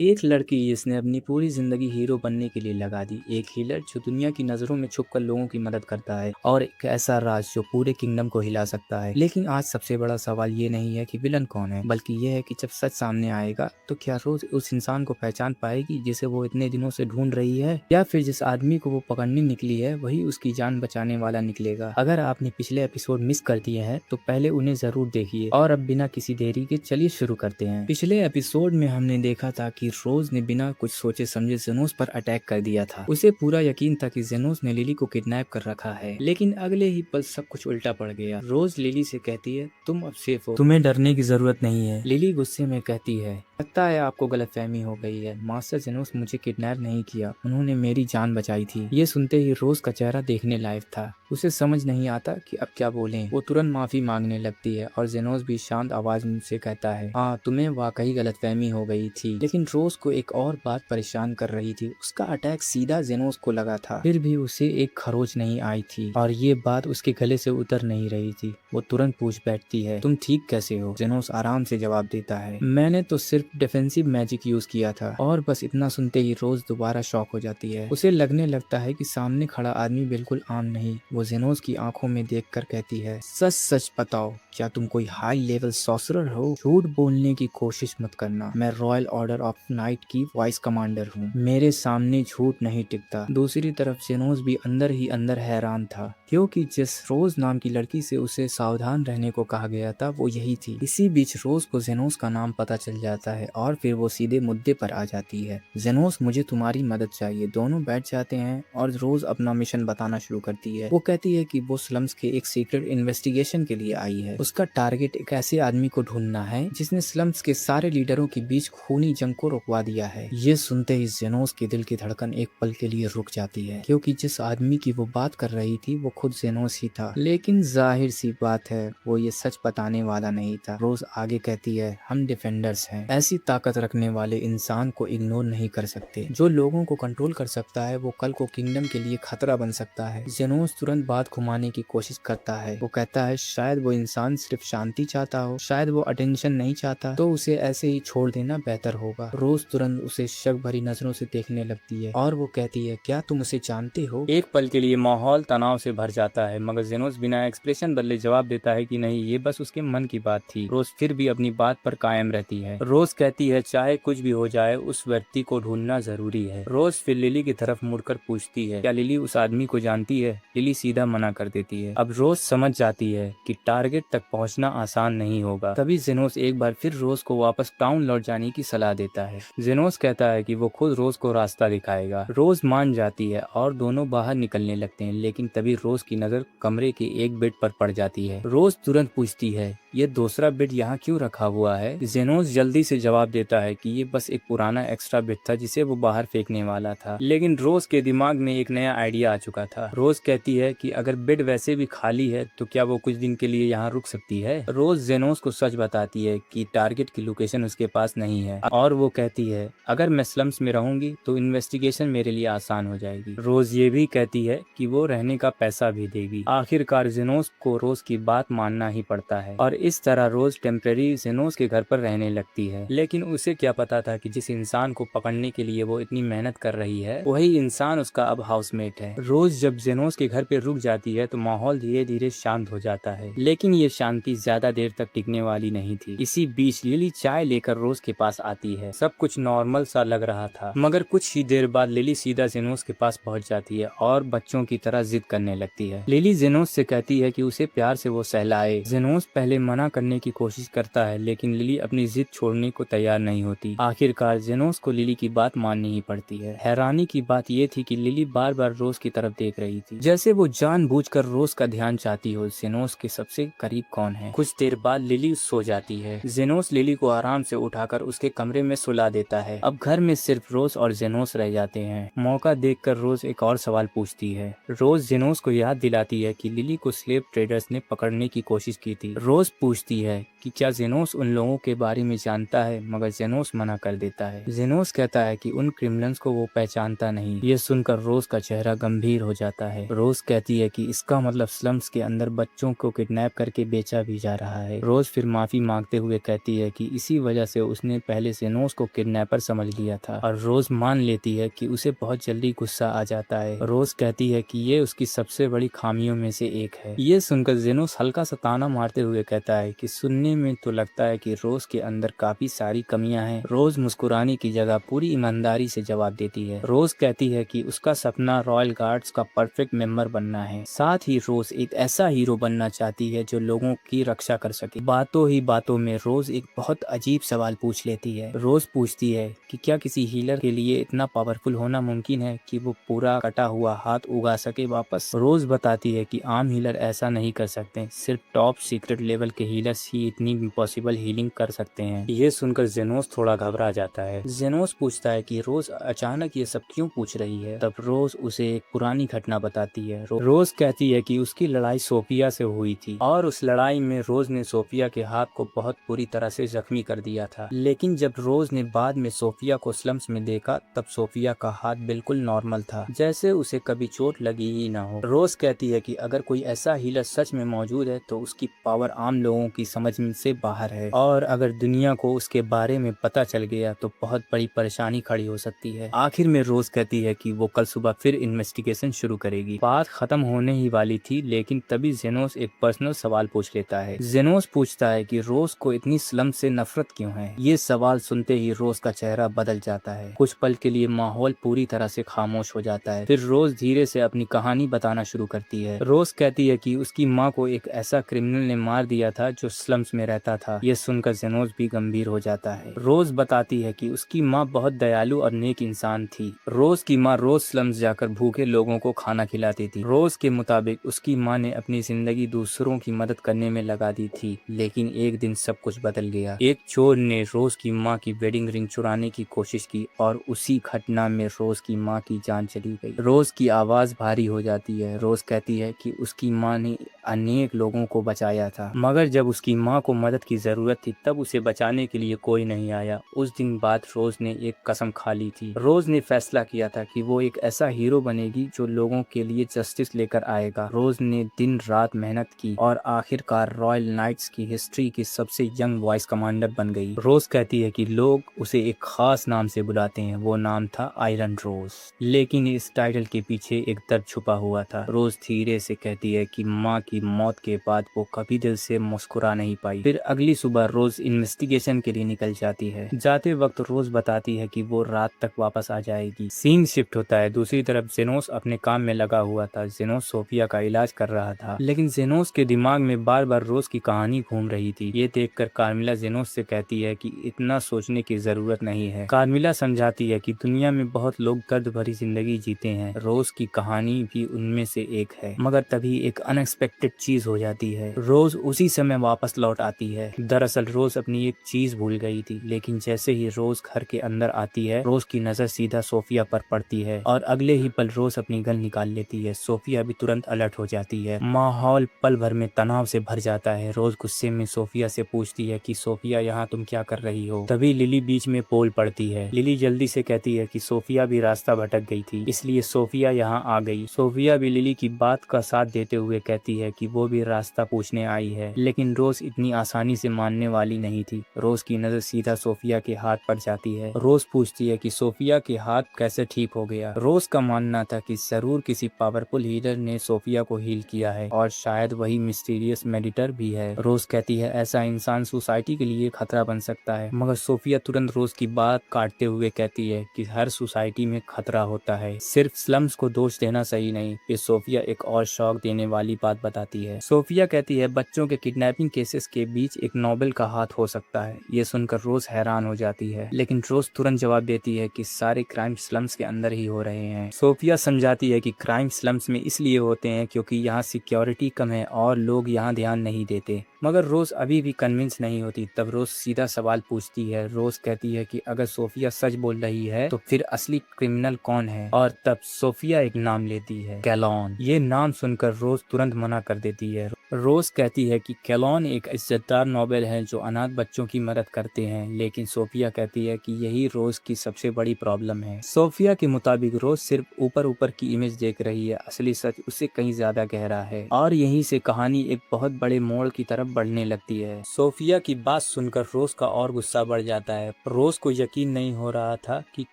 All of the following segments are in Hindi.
एक लड़की जिसने अपनी पूरी जिंदगी हीरो बनने के लिए लगा दी, एक हीलर जो दुनिया की नजरों में छुपकर लोगों की मदद करता है, और एक ऐसा राज जो पूरे किंगडम को हिला सकता है। लेकिन आज सबसे बड़ा सवाल ये नहीं है कि विलन कौन है, बल्कि ये है कि जब सच सामने आएगा तो क्या रोज उस इंसान को पहचान पाएगी जिसे वो इतने दिनों से ढूंढ रही है, या फिर जिस आदमी को वो पकड़ने निकली है वही उसकी जान बचाने वाला निकलेगा। अगर आपने पिछले एपिसोड मिस कर दिए हैं तो पहले उन्हें जरूर देखिए, और अब बिना किसी देरी के चलिए शुरू करते हैं। पिछले एपिसोड में हमने देखा था कि रोज ने बिना कुछ सोचे समझे जेनोस पर अटैक कर दिया था। उसे पूरा यकीन था कि जेनोस ने लिली को किडनैप कर रखा है, लेकिन अगले ही पल सब कुछ उल्टा पड़ गया। रोज लिली से कहती है, तुम अब सेफ हो, तुम्हें डरने की जरूरत नहीं है। लिली गुस्से में कहती है, लगता है आपको गलतफहमी हो गई है, मास्टर जेनोस मुझे किडनैप नहीं किया, उन्होंने मेरी जान बचाई थी। ये सुनते ही रोज का चेहरा देखने लायक था। उसे समझ नहीं आता कि अब क्या बोलें। वो तुरंत माफी मांगने लगती है और जेनोस भी शांत आवाज में से कहता है, हाँ तुम्हें वाकई गलतफहमी हो गई थी। लेकिन रोज को एक और बात परेशान कर रही थी। उसका अटैक सीधा जेनोस को लगा था, फिर भी उसे एक खरोच नहीं आई थी, और ये बात उसके गले से उतर नहीं रही थी। वो तुरंत पूछ बैठती है, तुम ठीक कैसे हो? जेनोस आराम से जवाब देता है, मैंने तो सिर्फ डिफेंसिव मैजिक यूज किया था। और बस इतना सुनते ही रोज दोबारा शॉक हो जाती है। उसे लगने लगता है कि सामने खड़ा आदमी बिल्कुल आम नहीं। वो जेनोस की आंखों में देखकर कहती है, सच सच बताओ, क्या तुम कोई हाई लेवल सॉर्सरर हो? झूठ बोलने की कोशिश मत करना, मैं रॉयल ऑर्डर ऑफ नाइट की वाइस कमांडर हूँ, मेरे सामने झूठ नहीं टिकता। दूसरी तरफ जेनोस भी अंदर ही अंदर हैरान था, क्योंकि जिस रोज नाम की लड़की से उसे सावधान रहने को कहा गया था वो यही थी। इसी बीच रोज को जेनोस का नाम पता चल जाता है, और फिर वो सीधे मुद्दे पर आ जाती है। जेनोस मुझे तुम्हारी मदद चाहिए। दोनों बैठ जाते हैं और रोज अपना मिशन बताना शुरू करती है। वो कहती है कि वो स्लम्स के एक सीक्रेट इन्वेस्टिगेशन के लिए आई है। उसका टारगेट एक ऐसे आदमी को ढूंढना है जिसने स्लम्स के सारे लीडरों के बीच खूनी जंग को रुकवा दिया है। ये सुनते ही जेनोस के दिल की धड़कन एक पल के लिए रुक जाती है, क्योंकि जिस आदमी की वो बात कर रही थी वो खुद जेनोस ही था। लेकिन जाहिर सी बात है वो ये सच बताने वाला नहीं था। रोज आगे कहती है, हम डिफेंडर्स हैं, ऐसी ताकत रखने वाले इंसान को इग्नोर नहीं कर सकते। जो लोगों को कंट्रोल कर सकता है वो कल को किंगडम के लिए खतरा बन सकता है। जेनोस तुरंत बात घुमाने की कोशिश करता है। वो कहता है, शायद वो इंसान सिर्फ शांति चाहता हो, शायद वो अटेंशन नहीं चाहता, तो उसे ऐसे ही छोड़ देना बेहतर होगा। रोज तुरंत उसे शक भरी नजरों से देखने लगती है, और वो कहती है, क्या तुम उसे जानते हो? एक पल के लिए माहौल तनाव से भर जाता है, मगर जेनोस बिना एक्सप्रेशन बदले जवाब देता है कि नहीं, ये बस उसके मन की बात थी। रोज फिर भी अपनी बात पर कायम रहती है। रोज कहती है, चाहे कुछ भी हो जाए उस व्यक्ति को ढूंढना जरूरी है। रोज फिर लिली की तरफ मुड़कर पूछती है, क्या लिली उस आदमी को जानती है? लिली सीधा मना कर देती है। अब रोज समझ जाती है कि टारगेट तक पहुंचना आसान नहीं होगा। तभी जेनोस एक बार फिर रोज को वापस टाउन लौट जाने की सलाह देता है। जेनोस कहता है कि वो खुद रोज को रास्ता दिखाएगा। रोज मान जाती है और दोनों बाहर निकलने लगते हैं, लेकिन तभी रोज की नजर कमरे के एक बेड पर पड़ जाती है। रोज तुरंत पूछती है, ये दूसरा बेड यहाँ क्यों रखा हुआ है? जेनोस जल्दी से जवाब देता है कि ये बस एक पुराना एक्स्ट्रा बेड था जिसे वो बाहर फेंकने वाला था। लेकिन रोज के दिमाग में एक नया आइडिया आ चुका था। रोज कहती है कि अगर बेड वैसे भी खाली है तो क्या वो कुछ दिन के लिए यहाँ रुक सकती है? रोज जेनोस को सच बताती है कि टारगेट की लोकेशन उसके पास नहीं है, और वो कहती है, अगर मैं स्लम्स में रहूंगी तो इन्वेस्टिगेशन मेरे लिए आसान हो जाएगी। रोज ये भी कहती है कि वो रहने का पैसा भी देगी। आखिरकार जेनोस को रोज की बात मानना ही पड़ता है, और इस तरह रोज टेम्परेरी जेनोस के घर पर रहने लगती है। लेकिन उसे क्या पता था कि जिस इंसान को पकड़ने के लिए वो इतनी मेहनत कर रही है वही इंसान उसका अब हाउसमेट है। रोज जब जेनोस के घर पे रुक जाती है तो माहौल धीरे धीरे शांत हो जाता है, लेकिन ये शांति ज्यादा देर तक टिकने वाली नहीं थी। इसी बीच लिली चाय लेकर रोज के पास आती है। सब कुछ नॉर्मल सा लग रहा था, मगर कुछ ही देर बाद लिली सीधा जेनोस के पास पहुंच जाती है और बच्चों की तरह जिद करने लगती है। लिली जेनोस से कहती है कि उसे प्यार से वो सहलाए। जेनोस पहले मना करने की कोशिश करता है, लेकिन लिली अपनी जिद छोड़ने को तैयार नहीं होती। आखिरकार जेनोस को लिली की बात माननी ही पड़ती है। हैरानी की बात ये थी कि लिली बार बार रोज की तरफ देख रही थी, जैसे वो जानबूझकर रोज का ध्यान चाहती हो। जेनोस के सबसे करीब कौन है? कुछ देर बाद लिली सो जाती है। जेनोस लिली को आराम से उठाकर उसके कमरे में सुला देता है। अब घर में सिर्फ रोज और जेनोस रह जाते हैं। मौका देखकर रोज एक और सवाल पूछती है। रोज जेनोस को याद दिलाती है कि लिली को स्लेव ट्रेडर्स ने पकड़ने की कोशिश की थी। रोज पूछती है, कि क्या जेनोस उन लोगों के बारे में जानता है, मगर जेनोस मना कर देता है। जेनोस कहता है कि उन क्रिमिनल्स को वो पहचानता नहीं। ये सुनकर रोज का चेहरा गंभीर हो जाता है। रोज कहती है कि इसका मतलब स्लम्स के अंदर बच्चों को किडनैप करके बेचा भी जा रहा है। रोज फिर माफी मांगते हुए कहती है कि इसी वजह से उसने पहले जेनोस को किडनैपर समझ लिया था, और रोज मान लेती है कि उसे बहुत जल्दी गुस्सा आ जाता है। रोज कहती है कि ये उसकी सबसे बड़ी खामियों में से एक है। ये सुनकर जेनोस हल्का सा ताना मारते हुए कहता है कि सुनने में तो लगता है कि रोज के अंदर काफी सारी कमियां हैं। रोज मुस्कुराने की जगह पूरी ईमानदारी से जवाब देती है। रोज कहती है कि उसका सपना रॉयल गार्ड्स का परफेक्ट मेंबर बनना है। साथ ही रोज एक ऐसा हीरो बनना चाहती है जो लोगों की रक्षा कर सके। बातों ही बातों में रोज एक बहुत अजीब सवाल पूछ लेती है। रोज पूछती है कि क्या किसी हीलर के लिए इतना पावरफुल होना मुमकिन है कि वो पूरा कटा हुआ हाथ उगा सके वापस। रोज बताती है कि आम हीलर ऐसा नहीं कर सकते, सिर्फ टॉप सीक्रेट लेवल के हीलर्स ही इतनी इम्पॉसिबल हीलिंग कर सकते हैं। ये सुनकर जेनोस थोड़ा घबरा जाता है। जेनोस पूछता है कि रोज अचानक ये सब क्यों पूछ रही है। तब रोज उसे एक पुरानी घटना बताती है। रोज कहती है कि उसकी लड़ाई सोफिया से हुई थी, और उस लड़ाई में रोज ने सोफिया के हाथ को बहुत बुरी तरह से जख्मी कर दिया था। लेकिन जब रोज ने बाद में सोफिया को स्लम्स में देखा, तब सोफिया का हाथ बिल्कुल नॉर्मल था, जैसे उसे कभी चोट लगी ही ना हो। रोज कहती है कि अगर कोई ऐसा हीलर सच में मौजूद है तो उसकी पावर आम लोगों की समझ से बाहर है, और अगर दुनिया को उसके बारे में पता चल गया तो बहुत बड़ी परेशानी खड़ी हो सकती है। आखिर में रोज कहती है कि वो कल सुबह फिर इन्वेस्टिगेशन शुरू करेगी। बात खत्म होने ही वाली थी, लेकिन तभी जेनोस एक पर्सनल सवाल पूछ लेता है। जेनोस पूछता है कि रोज को इतनी स्लम से नफरत क्यों है। ये सवाल सुनते ही रोज का चेहरा बदल जाता है। कुछ पल के लिए माहौल पूरी तरह से खामोश हो जाता है। फिर रोज धीरे से अपनी कहानी बताना शुरू करती है। रोज कहती है कि उसकी माँ को एक ऐसा क्रिमिनल ने मार दिया था जो स्लम्स में रहता था। ये सुनकर जेनोस भी गंभीर हो जाता है। रोज बताती है कि उसकी माँ बहुत दयालु और नेक इंसान थी। रोज की माँ रोज स्लम्स जाकर भूखे लोगों को खाना खिलाती थी। रोज के मुताबिक उसकी माँ ने अपनी जिंदगी दूसरों की मदद करने में लगा दी थी, लेकिन एक दिन सब कुछ बदल गया। एक चोर ने रोज की माँ की वेडिंग रिंग चुराने की कोशिश की, और उसी घटना में रोज की माँ की जान चली गई। रोज की आवाज भारी हो जाती है। रोज कहती है कि उसकी माँ ने अनेक लोगों को बचाया था, मगर जब उसकी माँ को मदद की जरूरत थी तब उसे बचाने के लिए कोई नहीं आया। उस दिन बाद रोज ने एक कसम खा ली थी। रोज ने फैसला किया था कि वो एक ऐसा हीरो बनेगी जो लोगों के लिए जस्टिस लेकर आएगा। रोज ने दिन रात मेहनत की और आखिरकार रॉयल नाइट्स की हिस्ट्री की सबसे यंग वॉइस कमांडर बन गई। रोज कहती है कि लोग उसे एक खास नाम से बुलाते हैं। वो नाम था आयरन रोज, लेकिन इस टाइटल के पीछे एक दर्द छुपा हुआ था। रोज धीरे से कहती है कि माँ की मौत के बाद वो कभी दिल से मुस्कुरा नहीं पाई। फिर अगली सुबह रोज इन्वेस्टिगेशन के लिए निकल जाती है। जाते वक्त रोज बताती है कि वो रात तक वापस आ जाएगी। सीन शिफ्ट होता है। दूसरी तरफ जेनोस अपने काम में लगा हुआ था। जेनोस सोफिया का इलाज कर रहा था, लेकिन जेनोस के दिमाग में बार बार रोज की कहानी घूम रही थी। ये देखकर कार्मिला जेनोस से कहती है कि इतना सोचने की जरूरत नहीं है। कार्मिला समझाती है कि दुनिया में बहुत लोग दर्द भरी जिंदगी जीते हैं, रोज की कहानी भी उनमें से एक है। मगर तभी एक अनएक्सपेक्टेड चीज हो जाती है। रोज उसी समय वापस लौट आती है। दरअसल रोज अपनी एक चीज भूल गई थी, लेकिन जैसे ही रोज घर के अंदर आती है, रोज की नजर सीधा सोफिया पर पड़ती है, और अगले ही पल रोज अपनी गन निकाल लेती है। सोफिया भी तुरंत अलर्ट हो जाती है। माहौल पल भर में तनाव से भर जाता है। रोज गुस्से में सोफिया से पूछती है कि सोफिया, यहाँ तुम क्या कर रही हो। तभी लिली बीच में बोल पड़ती है। लिली जल्दी से कहती है कि सोफिया भी रास्ता भटक गई थी, इसलिए सोफिया यहाँ आ गई। सोफिया भी लिली की बात का साथ देते हुए कहती है कि वो भी रास्ता पूछने आई है, लेकिन रोज इतनी आसानी से मानने वाली नहीं थी। रोज की नजर सीधा सोफिया के हाथ पर जाती है। रोज पूछती है कि सोफिया के हाथ कैसे ठीक हो गया। रोज का मानना था कि जरूर किसी पावरफुल हीलर ने सोफिया को हील किया है, और शायद वही मिस्टीरियस मेडिटर भी है। रोज कहती है ऐसा इंसान सोसाइटी के लिए खतरा बन सकता है, मगर सोफिया तुरंत रोज की बात काटते हुए कहती है कि हर सोसाइटी में खतरा होता है, सिर्फ स्लम्स को दोष देना सही नहीं। फिर सोफिया एक और शौक देने वाली बात बताती है। सोफिया कहती है बच्चों के किडनैपिंग केसेस के बीच एक नोबेल का हाथ हो सकता है। ये सुनकर रोज हैरान हो जाती है, लेकिन रोज तुरंत जवाब देती है कि सारे क्राइम स्लम्स के अंदर ही हो रहे हैं। सोफिया समझाती है कि क्राइम स्लम्स में इसलिए होते हैं क्योंकि यहाँ सिक्योरिटी कम है और लोग यहाँ ध्यान नहीं देते, मगर रोज अभी भी कन्विंस नहीं होती। तब रोज सीधा सवाल पूछती है। रोज कहती है कि अगर सोफिया सच बोल रही है तो फिर असली क्रिमिनल कौन है, और तब सोफिया एक नाम लेती है, कैलॉन। ये नाम सुनकर रोज तुरंत मना कर देती है। रोज कहती है कि कैलॉन एक इज्जतदार नोबेल है जो अनाथ बच्चों की मदद करते हैं, लेकिन सोफिया कहती है कि यही रोज की सबसे बड़ी प्रॉब्लम है। सोफिया के मुताबिक रोज सिर्फ ऊपर ऊपर की इमेज देख रही है, असली सच उससे कहीं ज्यादा गहरा है और यहीं से कहानी एक बहुत बड़े मोड़ की तरफ बढ़ने लगती है। सोफिया की बात सुनकर रोज का और गुस्सा बढ़ जाता है। रोज को यकीन नहीं हो रहा था कि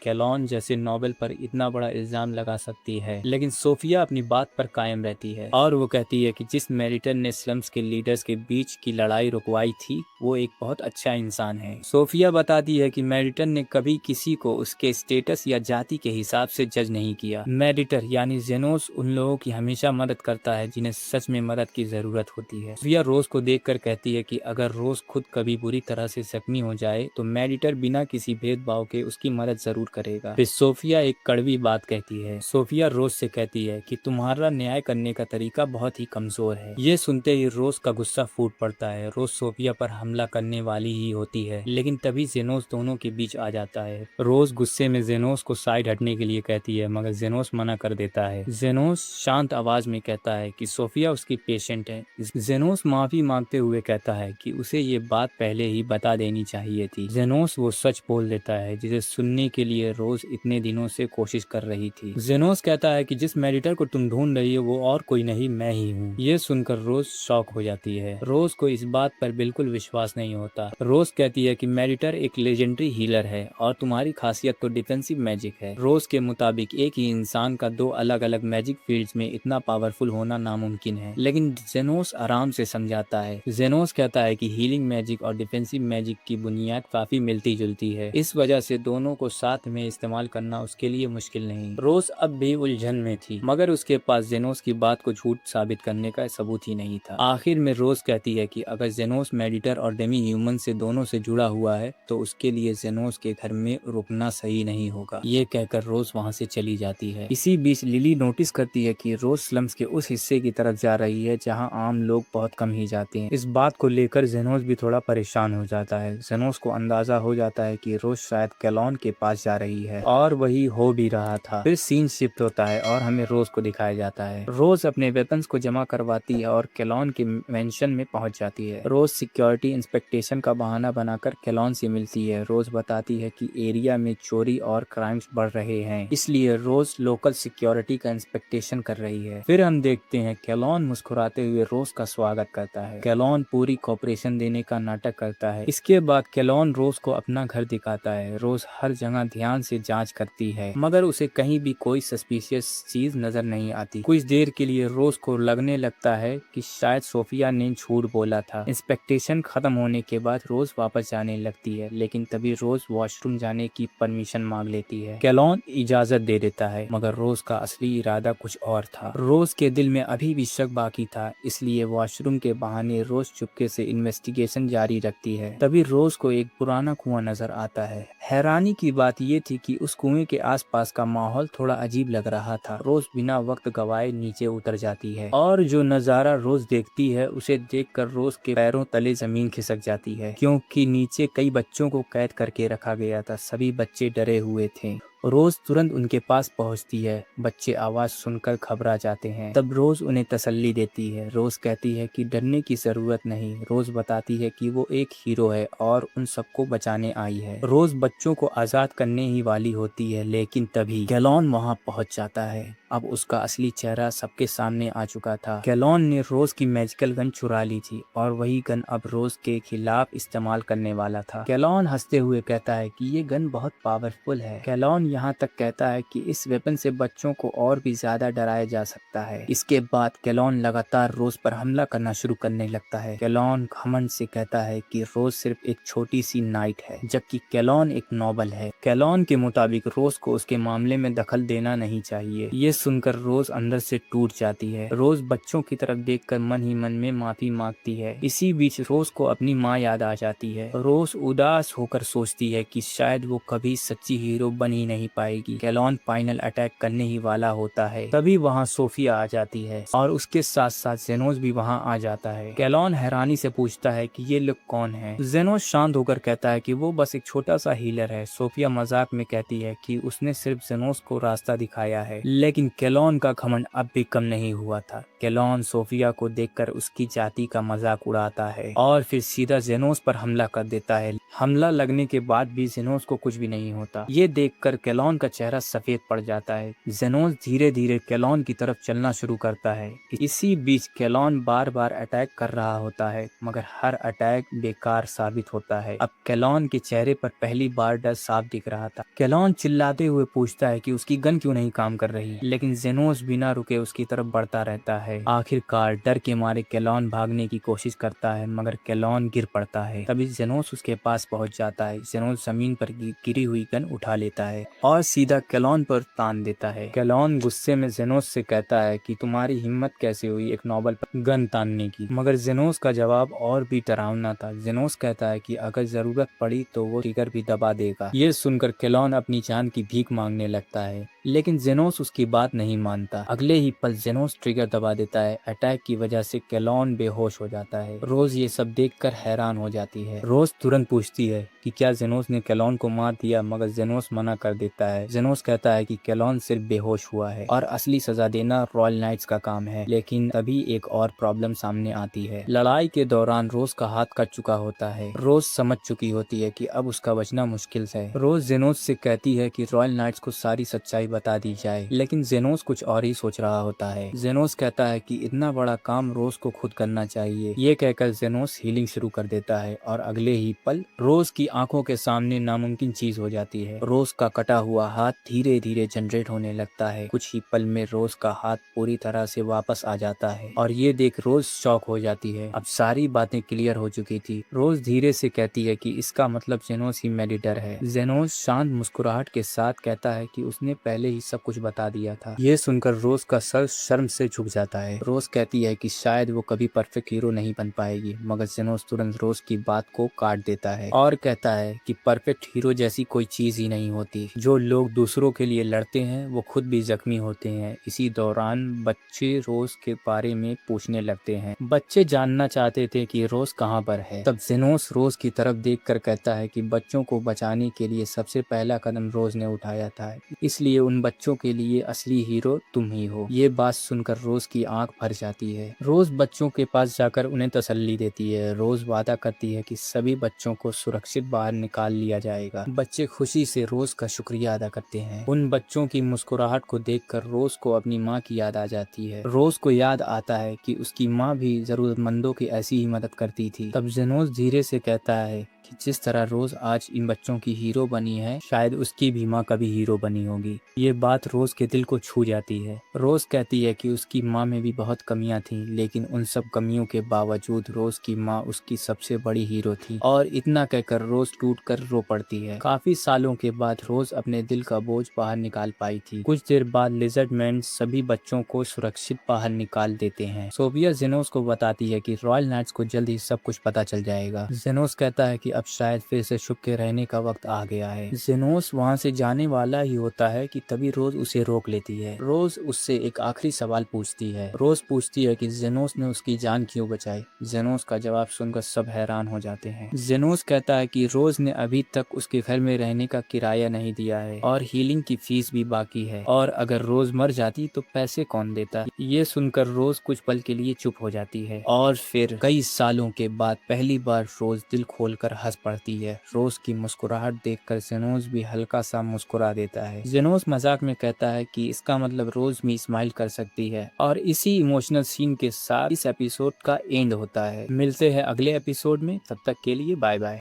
कैलॉन जैसे नोबेल पर इतना बड़ा इल्जाम लगा सकती है, लेकिन सोफिया अपनी बात पर कायम रहती है और वो कहती है कि जिस मेरिटर ने स्लम्स के लीडर्स के बीच की लड़ाई रुकवाई थी वो एक बहुत अच्छा इंसान है। सोफिया बताती है कि मेरिटर ने कभी किसी को उसके स्टेटस या जाति के हिसाब से जज नहीं किया। मेरिटर यानी जेनोस उन लोगों की हमेशा मदद करता है जिन्हें सच में मदद की जरूरत होती है। सोफिया रोज को देखकर कहती है कि अगर रोज खुद कभी बुरी तरह से जख्मी हो जाए तो मेरिटर बिना किसी भेदभाव के उसकी मदद जरूर करेगा। फिर सोफिया एक कड़वी बात कहती है। सोफिया रोज से कहती है कि तुम्हारा न्याय करने का तरीका बहुत ही कमजोर है। ये सुनते ही रोज का गुस्सा फूट पड़ता है। रोज सोफिया पर हमला करने वाली ही होती है, लेकिन तभी जेनोस दोनों के बीच आ जाता है। रोज गुस्से में जेनोस को साइड हटने के लिए कहती है, मगर जेनोस मना कर देता है। जेनोस शांत आवाज में कहता है कि सोफिया उसकी पेशेंट है। जेनोस माफी मांगते हुए कहता है कि उसे ये बात पहले ही बता देनी चाहिए थी। जेनोस वो सच बोल देता है जिसे सुनने के लिए रोज इतने दिनों से कोशिश कर रही थी। जेनोस कहता है कि जिस मेडिटर को तुम ढूंढ रही हो वो और कोई नहीं, मैं ही हूँ। ये सुनकर रोज शॉक हो जाती है। रोज को इस बात पर बिल्कुल विश्वास नहीं होता। रोज कहती है कि मेडिटर एक लेजेंडरी हीलर है और तुम्हारी खासियत तो डिफेंसिव मैजिक है। रोज के मुताबिक एक ही इंसान का दो अलग अलग मैजिक फील्ड्स में इतना पावरफुल होना नामुमकिन है, लेकिन जेनोस आराम से समझाता है। जेनोस कहता है कि हीलिंग मैजिक और डिफेंसिव मैजिक की बुनियाद काफी मिलती जुलती है, इस वजह से दोनों को साथ में इस्तेमाल करना उसके लिए मुश्किल नहीं। रोज अब भी उलझन में थी, मगर उसके पास जेनोस की बात को झूठ साबित करने का सबूत ही नहीं था। आखिर में रोज कहती है कि अगर जेनोस मेडिटर और डेमी ह्यूमन से दोनों से जुड़ा हुआ है तो उसके लिए जेनोस के घर में रुकना सही नहीं होगा। ये कहकर रोज वहाँ से चली जाती है। इसी बीच लिली नोटिस करती है कि रोज स्लम्स के उस हिस्से की तरफ जा रही है जहाँ आम लोग बहुत कम ही जाते हैं। इस बात को लेकर जेनोस भी थोड़ा परेशान हो जाता है। जेनोस को अंदाजा हो जाता है कि रोज शायद कैलॉन के पास जा रही है, और वही हो भी रहा था। फिर सीन शिफ्ट होता है और हमें रोज को दिखाया जाता है। रोज अपने वेपन्स को जमा करवाती है और कैलॉन के मेंशन में पहुंच जाती है। रोज सिक्योरिटी इंस्पेक्टेशन का बहाना बनाकर कैलॉन से मिलती है। रोज बताती है कि एरिया में चोरी और क्राइम्स बढ़ रहे हैं, इसलिए रोज लोकल सिक्योरिटी का इंस्पेक्टेशन कर रही है। फिर हम देखते हैं कैलॉन मुस्कुराते हुए रोज का स्वागत करता है। कैलॉन पूरी कोऑपरेशन देने का नाटक करता है। इसके बाद कैलॉन रोज को अपना घर दिखाता है। रोज हर जगह ध्यान से जांच करती है, मगर उसे कहीं भी कोई सस्पिशियस चीज नजर नहीं आती। कुछ देर के लिए रोज को लगने लगता है कि शायद सोफिया ने झूठ बोला था। इंस्पेक्टेशन खत्म होने के बाद रोज वापस जाने लगती है, लेकिन तभी रोज वॉशरूम जाने की परमिशन मांग लेती है। कैलॉन इजाजत दे देता है, मगर रोज का असली इरादा कुछ और था। रोज के दिल में अभी भी शक बाकी था, इसलिए वॉशरूम के बहाने रोज चुपके से इन्वेस्टिगेशन जारी रखती है। तभी रोज को एक पुराना कुआं नजर आता है। हैरानी की बात ये थी कि उस कुएं के आसपास का माहौल थोड़ा अजीब लग रहा था। रोज बिना वक्त गवाए नीचे उतर जाती है और जो नजारा रोज देखती है उसे देखकर रोज के पैरों तले जमीन खिसक जाती है, क्योंकि नीचे कई बच्चों को कैद करके रखा गया था। सभी बच्चे डरे हुए थे। रोज तुरंत उनके पास पहुंचती है। बच्चे आवाज सुनकर घबरा जाते हैं। तब रोज उन्हें तसल्ली देती है। रोज कहती है कि डरने की जरूरत नहीं। रोज बताती है कि वो एक हीरो है और उन सबको बचाने आई है। रोज बच्चों को आजाद करने ही वाली होती है, लेकिन तभी कैलॉन वहां पहुंच जाता है। अब उसका असली चेहरा सबके सामने आ चुका था। कैलॉन ने रोज की मैजिकल गन चुरा ली थी और वही गन अब रोज के खिलाफ इस्तेमाल करने वाला था। कैलॉन हंसते हुए कहता है कि ये गन बहुत पावरफुल है। कैलॉन यहाँ तक कहता है कि इस वेपन से बच्चों को और भी ज्यादा डराया जा सकता है। इसके बाद कैलॉन लगातार रोज पर हमला करना शुरू करने लगता है। कैलॉन घमंड से कहता है कि रोज सिर्फ एक छोटी सी नाइट है, जबकि कैलॉन एक नोबल है। कैलॉन के मुताबिक रोज को उसके मामले में दखल देना नहीं चाहिए। ये सुनकर रोज अंदर से टूट जाती है। रोज बच्चों की तरफ देखकर मन ही मन में माफी मांगती है। इसी बीच रोज को अपनी माँ याद आ जाती है। रोज उदास होकर सोचती है कि शायद वो कभी सच्ची हीरो बन ही नहीं नहीं पाएगी। कैलॉन फाइनल अटैक करने ही वाला होता है, तभी वहाँ सोफिया आ जाती है और उसके साथ साथ जेनोस भी वहाँ आ जाता है। कैलॉन हैरानी से पूछता है कि ये लोग कौन है। जेनोस शांत होकर कहता है कि वो बस एक छोटा सा हीलर है। सोफिया मजाक में कहती है कि उसने सिर्फ जेनोस को रास्ता दिखाया है, लेकिन कैलॉन का घमंड अब भी कम नहीं हुआ था। कैलॉन सोफिया को देखकर उसकी जाति का मजाक उड़ाता है और फिर सीधा जेनोस पर हमला कर देता है। हमला लगने के बाद भी जेनोस को कुछ भी नहीं होता। ये देखकर कैलॉन का चेहरा सफेद पड़ जाता है। जेनोस धीरे धीरे कैलॉन की तरफ चलना शुरू करता है। इसी बीच कैलॉन बार बार अटैक कर रहा होता है, मगर हर अटैक बेकार साबित होता है। अब कैलॉन के चेहरे पर पहली बार डर साफ दिख रहा था। कैलॉन चिल्लाते हुए पूछता है कि उसकी गन क्यों नहीं काम कर रही, लेकिन जेनोस बिना रुके उसकी तरफ बढ़ता रहता है। आखिरकार डर के मारे कैलॉन भागने की कोशिश करता है, मगर कैलॉन गिर पड़ता है। तभी जेनोस उसके पास पहुंच जाता है। जेनोस जमीन पर गिरी हुई गन उठा लेता है और सीधा कैलॉन पर तान देता है। कैलॉन गुस्से में जेनोस से कहता है कि तुम्हारी हिम्मत कैसे हुई एक नोबल पर गन तानने की, मगर जेनोस का जवाब और भी डरावना था। जेनोस कहता है कि अगर जरूरत पड़ी तो वो ट्रिगर भी दबा देगा। ये सुनकर कैलॉन अपनी जान की भीख मांगने लगता है, लेकिन जेनोस उसकी बात नहीं मानता। अगले ही पल जेनोस ट्रिगर दबा देता है। अटैक की वजह से कैलॉन बेहोश हो जाता है। रोज ये सब देखकर हैरान हो जाती है। रोज तुरंत पूछती है कि क्या जेनोस ने कैलॉन को मार दिया, मगर जेनोस मना कर देता है। जेनोस कहता है कि कैलॉन सिर्फ बेहोश हुआ है और असली सजा देना रॉयल नाइट्स का काम है। लेकिन तभी एक और प्रॉब्लम सामने आती है। लड़ाई के दौरान रोज का हाथ कट चुका होता है। रोज समझ चुकी होती है कि अब उसका बचना मुश्किल है। रोज जेनोस से कहती है कि रॉयल नाइट्स को सारी सच्चाई बता दी जाए, लेकिन जेनोस कुछ और ही सोच रहा होता है। जेनोस कहता है कि इतना बड़ा काम रोज को खुद करना चाहिए। ये कहकर जेनोस हीलिंग शुरू कर देता है और अगले ही पल रोज की आंखों के सामने नामुमकिन चीज हो जाती है। रोज का कटा हुआ हाथ धीरे धीरे जनरेट होने लगता है। कुछ ही पल में रोज का हाथ पूरी तरह से वापस आ जाता है और ये देख रोज शॉक हो जाती है। अब सारी बातें क्लियर हो चुकी थी। रोज धीरे से कहती है कि इसका मतलब जेनोस ही मेडिटर है। जेनोस शांत मुस्कुराहट के साथ कहता है कि उसने पहले ही सब कुछ बता दिया था। ये सुनकर रोज का सर शर्म से झुक जाता है। रोज कहती है कि शायद वो कभी परफेक्ट हीरो नहीं बन पाएगी, मगर जेनोस तुरंत रोज की बात को काट देता है और कहता है कि परफेक्ट हीरो जैसी कोई चीज ही नहीं होती। जो लोग दूसरों के लिए लड़ते हैं वो खुद भी जख्मी होते हैं। इसी दौरान बच्चे रोज के बारे में पूछने लगते हैं। बच्चे जानना चाहते थे कि रोज कहाँ पर है। तब जेनोस रोज की तरफ देखकर कहता है कि बच्चों को बचाने के लिए सबसे पहला कदम रोज ने उठाया था, इसलिए उन बच्चों के लिए असली हीरो तुम ही हो। ये बात सुनकर रोज की आंख भर जाती है। रोज बच्चों के पास जाकर उन्हें तसल्ली देती है। रोज वादा करती है कि सभी बच्चों को सुरक्षित बाहर निकाल लिया जाएगा। बच्चे खुशी से रोज का शुक्रिया अदा करते हैं। उन बच्चों की मुस्कुराहट को देखकर रोज को अपनी माँ की याद आ जाती है। रोज को याद आता है कि उसकी माँ भी जरूरतमंदों की ऐसी ही मदद करती थी। तब जेनोस धीरे से कहता है कि जिस तरह रोज आज इन बच्चों की हीरो बनी है, शायद उसकी भी माँ कभी हीरो बनी होगी। ये बात रोज के दिल को छू जाती है। रोज कहती है कि उसकी माँ में भी बहुत कमियां थी, लेकिन उन सब कमियों के बावजूद रोज की माँ उसकी सबसे बड़ी हीरो थी। और इतना कहकर रोज टूट कर रो पड़ती है। काफी सालों के बाद रोज अपने दिल का बोझ बाहर निकाल पाई थी। कुछ देर बाद लिजर्ड मैन सभी बच्चों को सुरक्षित बाहर निकाल देते हैं। सोफिया जेनोस को बताती है कि रॉयल नाइट्स को जल्द ही सब कुछ पता चल जाएगा। जेनोस कहता है कि अब शायद फिर से छुप के रहने का वक्त आ गया है। जेनोस वहाँ से जाने वाला ही होता है कि तभी रोज उसे रोक लेती है। रोज उससे एक आखिरी सवाल पूछती है। रोज पूछती है कि जेनोस ने उसकी जान क्यों बचाई। जेनोस का जवाब सुनकर सब हैरान हो जाते हैं। जेनोस कहता है कि रोज ने अभी तक उसके घर में रहने का किराया नहीं दिया है और हीलिंग की फीस भी बाकी है, और अगर रोज मर जाती तो पैसे कौन देता। ये सुनकर रोज कुछ पल के लिए चुप हो जाती है और फिर कई सालों के बाद पहली बार रोज दिल खोलकर हंस पड़ती है। रोज की मुस्कुराहट देखकर जेनोस भी हल्का सा मुस्कुरा देता है। जेनोस मजाक में कहता है कि इसका मतलब रोज भी स्माइल कर सकती है। और इसी इमोशनल सीन के साथ इस एपिसोड का एंड होता है। मिलते हैं अगले एपिसोड में, तब तक के लिए बाय बाय।